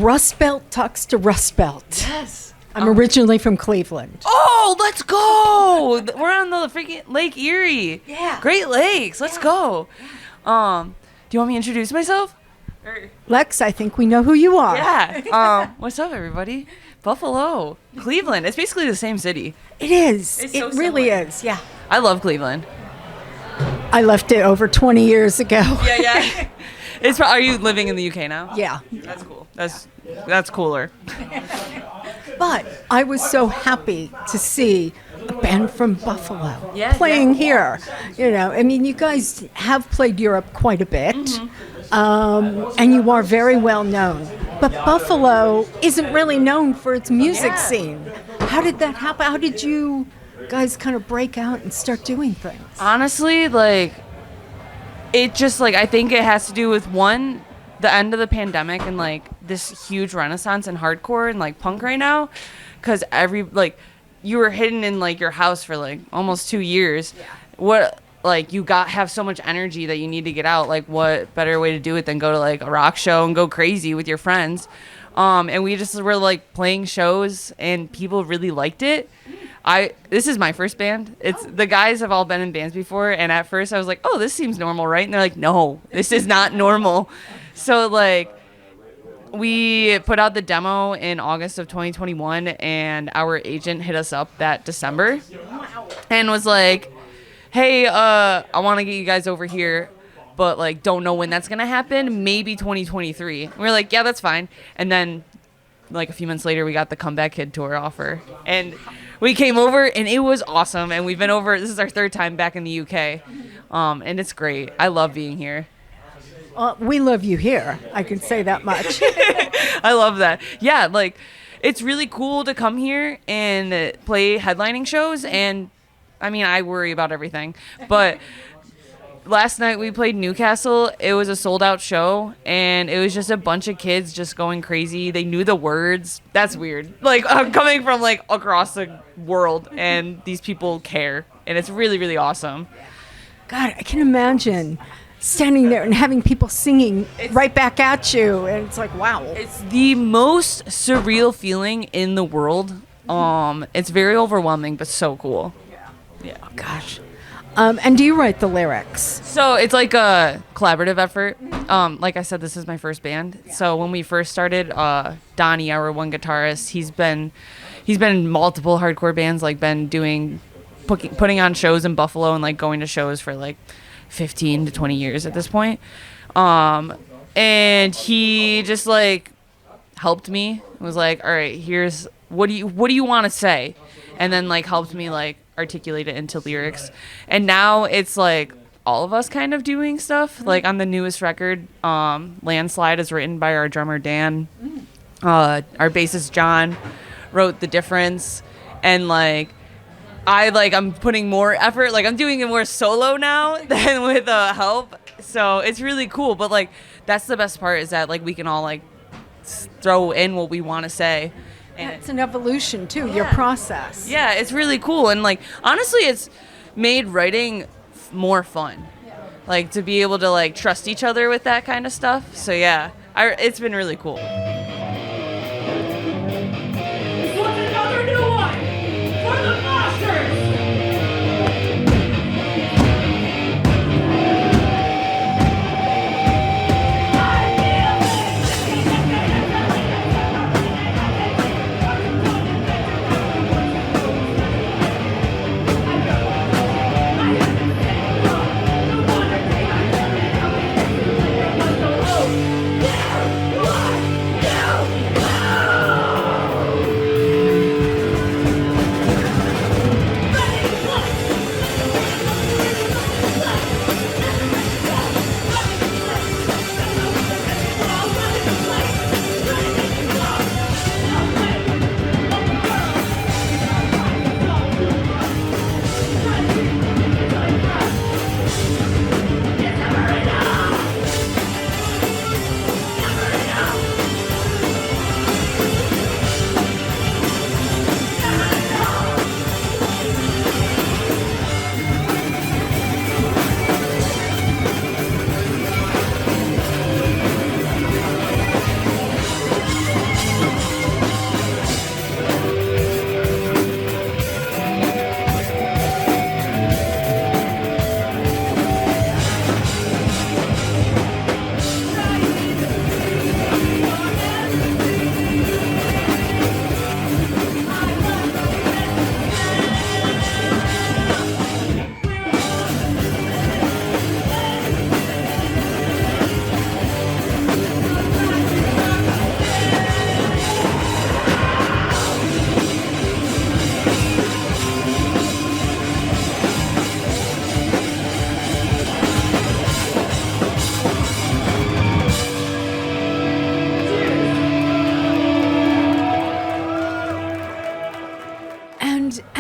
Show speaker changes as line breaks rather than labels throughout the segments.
Rust Belt talks to Rust Belt.
Yes.
I'm originally from Cleveland.
Oh, let's go. We're on the freaking Lake Erie.
Yeah.
Great Lakes. Let's go. Do you want me to introduce myself?
Lex, I think we know who you are.
Yeah. What's up, everybody? Buffalo, Cleveland. It's basically the same city.
It is.
It's
It
so
really
similar.
is. Yeah.
I love Cleveland.
I left it over 20 years ago.
Yeah. Are you living in the UK now?
Yeah.
That's cool. That's cooler.
But I was so happy to see a band from Buffalo
Yeah,
playing here. You know, I mean, you guys have played Europe quite a bit, and you are very well known. But Buffalo isn't really known for its music scene. How did that happen? How did you guys kind of break out and start doing things?
Honestly, it just, I think it has to do with, one, the end of the pandemic and, this huge renaissance in hardcore and, punk right now. Because you were hidden in, your house for, almost 2 years. Yeah. You have so much energy that you need to get out. What better way to do it than go to, a rock show and go crazy with your friends? And we just were, playing shows, and people really liked it. This is my first band. The guys have all been in bands before, and at first I was like, oh, this seems normal, right? And they're like, no, this is not normal. So, we put out the demo in August of 2021, and our agent hit us up that December and was like, hey, I want to get you guys over here, but, don't know when that's going to happen. Maybe 2023. And we're like, yeah, that's fine. And then, a few months later, we got the Comeback Kid tour offer. And we came over, and it was awesome. And we've been over, this is our third time back in the UK. And it's great. I love being here.
We love you here. I can say that much.
I love that. Yeah, it's really cool to come here and play headlining shows. And, I mean, I worry about everything. But last night we played Newcastle. It was a sold-out show, and it was just a bunch of kids just going crazy. They knew the words. That's weird. I'm coming from, across the world, and these people care. And it's really, really awesome.
God, I can imagine standing there and having people singing right back at you, and it's like, wow.
It's the most surreal feeling in the world. It's very overwhelming, but so cool. Yeah.
Oh, gosh. And do you write the lyrics?
So it's like a collaborative effort. Like I said, this is my first band. So when we first started, Donnie, our one guitarist, he's been in multiple hardcore bands, been putting on shows in Buffalo and going to shows for 15 to 20 years at this point. And he just helped me. Was like, all right, here's what do you want to say? And then helped me articulate it into lyrics. And now it's all of us kind of doing stuff. On the newest record, Landslide is written by our drummer Dan. Our bassist John wrote The Difference. And I'm putting more effort. I'm doing it more solo now than with help. So it's really cool. But that's the best part, is that we can all throw in what we want to say. And
it's an evolution too, your process.
Yeah, it's really cool. And honestly, it's made writing more fun. To be able to trust each other with that kind of stuff. So yeah, it's been really cool.
This one's another new one for the Masters.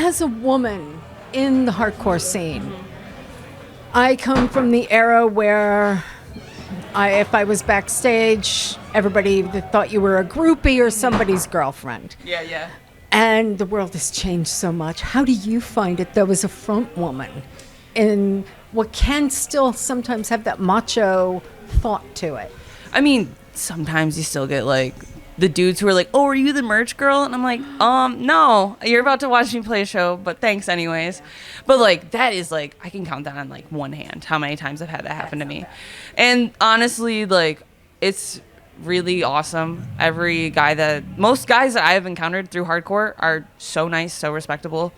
as a woman in the hardcore scene, I come from the era where if I was backstage, everybody either thought you were a groupie or somebody's girlfriend.
Yeah.
And the world has changed so much. How do you find it, though, as a front woman in what can still sometimes have that macho thought to it?
I mean, sometimes you still get like the dudes who are like, "Oh, are you the merch girl?" And I'm like, no, you're about to watch me play a show, but thanks anyways. But like, that is like, I can count that on like one hand how many times I've had that happen to me. And honestly, like, it's really awesome. Most guys that I've encountered through hardcore are so nice, so respectable.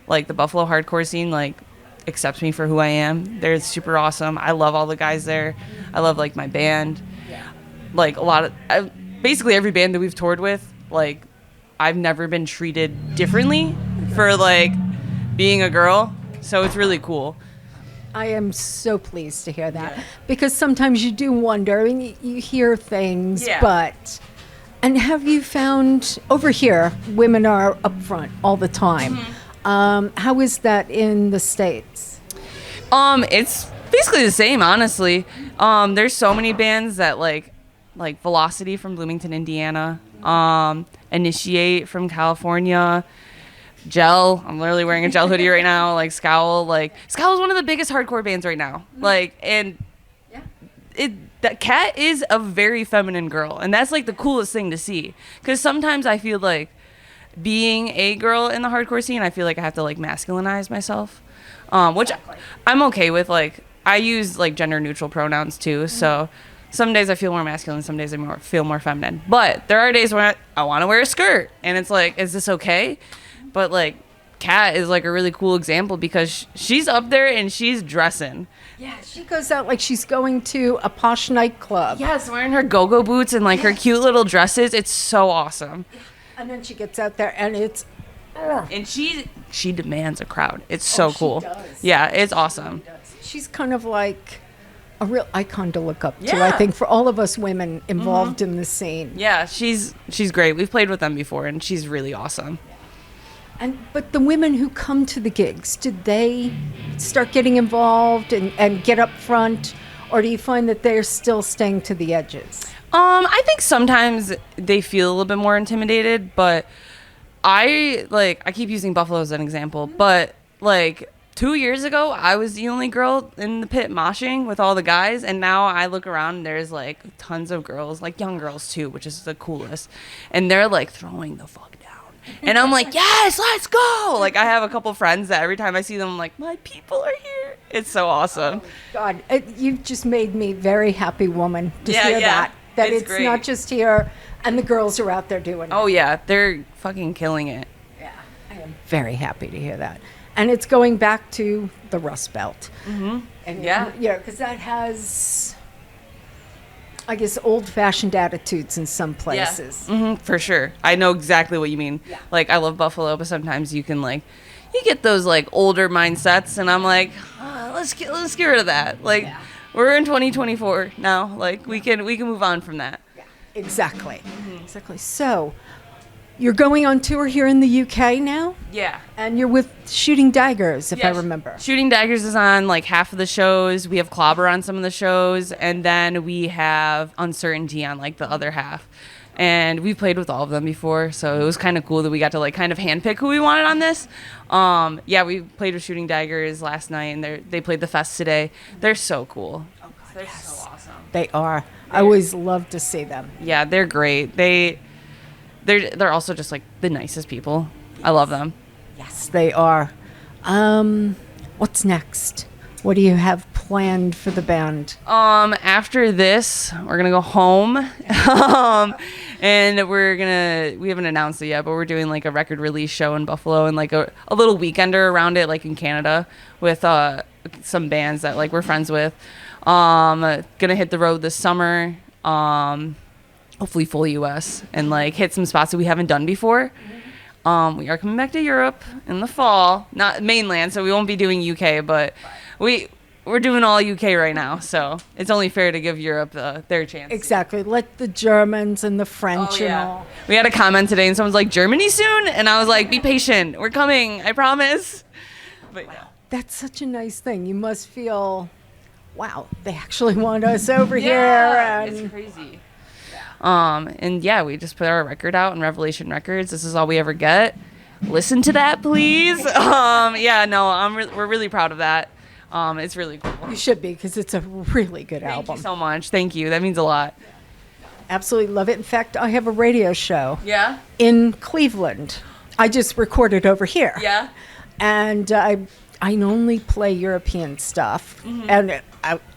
Like, the Buffalo hardcore scene, like, accepts me for who I am. They're super awesome. I love all the guys there. I love like my band. Like, basically every band that we've toured with, like, I've never been treated differently for like being a girl, so it's really cool.
I am so pleased to hear that, because sometimes you do wonder, and you hear things, but, and have you found, over here, women are up front all the time. How is that in the States?
It's basically the same, honestly. There's so many bands that like Velocity from Bloomington, Indiana, Initiate from California, Gel. I'm literally wearing a Gel hoodie right now. Like Scowl. Like Scowl is one of the biggest hardcore bands right now. Like, and that Kat is a very feminine girl, and that's like the coolest thing to see. Because sometimes I feel like being a girl in the hardcore scene, I feel like I have to like masculinize myself, which I'm okay with. Like, I use like gender neutral pronouns too, so some days I feel more masculine, some days I feel more feminine. But there are days when I want to wear a skirt, and it's like, is this okay? But like, Kat is like a really cool example because she's up there and she's dressing.
Yeah, she goes out like she's going to a posh nightclub.
Yes, wearing her go-go boots and like her cute little dresses. It's so awesome.
And then she gets out there and it's...
And she demands a crowd. It's so cool.
She does.
Yeah, it's awesome.
She's kind of like a real icon to look up to, I think, for all of us women involved in the scene.
Yeah, she's great. We've played with them before, and she's really awesome.
But the women who come to the gigs, did they start getting involved and get up front, or do you find that they're still staying to the edges?
I think sometimes they feel a little bit more intimidated, but I keep using Buffalo as an example, but like 2 years ago, I was the only girl in the pit moshing with all the guys, and now I look around and there's like tons of girls, like young girls too, which is the coolest, and they're like throwing the fuck down, and I'm like, yes, let's go. Like, I have a couple friends that every time I see them, I'm like, my people are here. It's so awesome.
Oh, God, you've just made me very happy woman to hear that it's great. Not just here, and the girls are out there doing it.
Oh yeah, they're fucking killing it.
Yeah, I am very happy to hear that. And it's going back to the Rust Belt.
Mm-hmm.
And because that has, I guess, old-fashioned attitudes in some places.
Yeah. Mm-hmm, for sure. I know exactly what you mean. Yeah. Like, I love Buffalo, but sometimes you can you get those like older mindsets, and I'm like, let's get rid of that. Like, we're in 2024 now. Like, we can move on from that.
Yeah. Exactly. Mm-hmm. Exactly. So, you're going on tour here in the UK now?
Yeah.
And you're with Shooting Daggers, if I remember.
Shooting Daggers is on like half of the shows. We have Clobber on some of the shows, and then we have Uncertainty on like the other half. And we've played with all of them before, so it was kind of cool that we got to like kind of handpick who we wanted on this. We played with Shooting Daggers last night, and they played the fest today. They're so cool. Oh God, they're so awesome.
They are. I always love to see them.
Yeah, they're great. They're also just like the nicest people. I love them.
Yes, they are. What's next? What do you have planned for the band?
After this, we're gonna go home, and we haven't announced it yet, but we're doing like a record release show in Buffalo and like a little weekender around it, like in Canada, with some bands that like we're friends with. Gonna hit the road this summer. Hopefully full US, and like hit some spots that we haven't done before. We are coming back to Europe in the fall, not mainland, so we won't be doing UK, but we're doing all UK right now, so it's only fair to give Europe their chance.
Exactly. Let the Germans and the French
Oh,
and
yeah.
all.
We had a comment today, and someone's like, Germany soon? And I was like, be patient. We're coming. I promise. But yeah.
That's such a nice thing. You must feel, wow, they actually want us over here.
Yeah,
And
it's crazy. And yeah, we just put our record out on Revelation Records. This is all we ever get. Listen to that, please. Yeah, no, we're really proud of that. It's really cool.
you should be, because it's a really good
Thank
album.
you so much. Thank you. That means a lot.
Absolutely love it. In fact, I have a radio show
Yeah?
in Cleveland. I just recorded over here.
Yeah?
And I only play European stuff and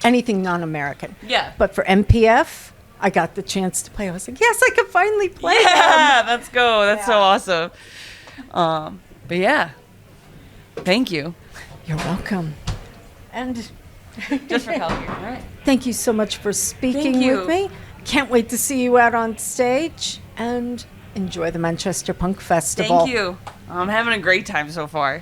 anything non-American.
Yeah.
But for MPF, I got the chance to play. I was like, yes, I can finally play them.
Yeah, let's go. That's so awesome. But yeah, thank you.
You're welcome. And
Just for coming. All right.
thank you so much for speaking
Thank you.
with me. Can't wait to see you out on stage, and enjoy the Manchester Punk Festival.
Thank you. I'm having a great time so far.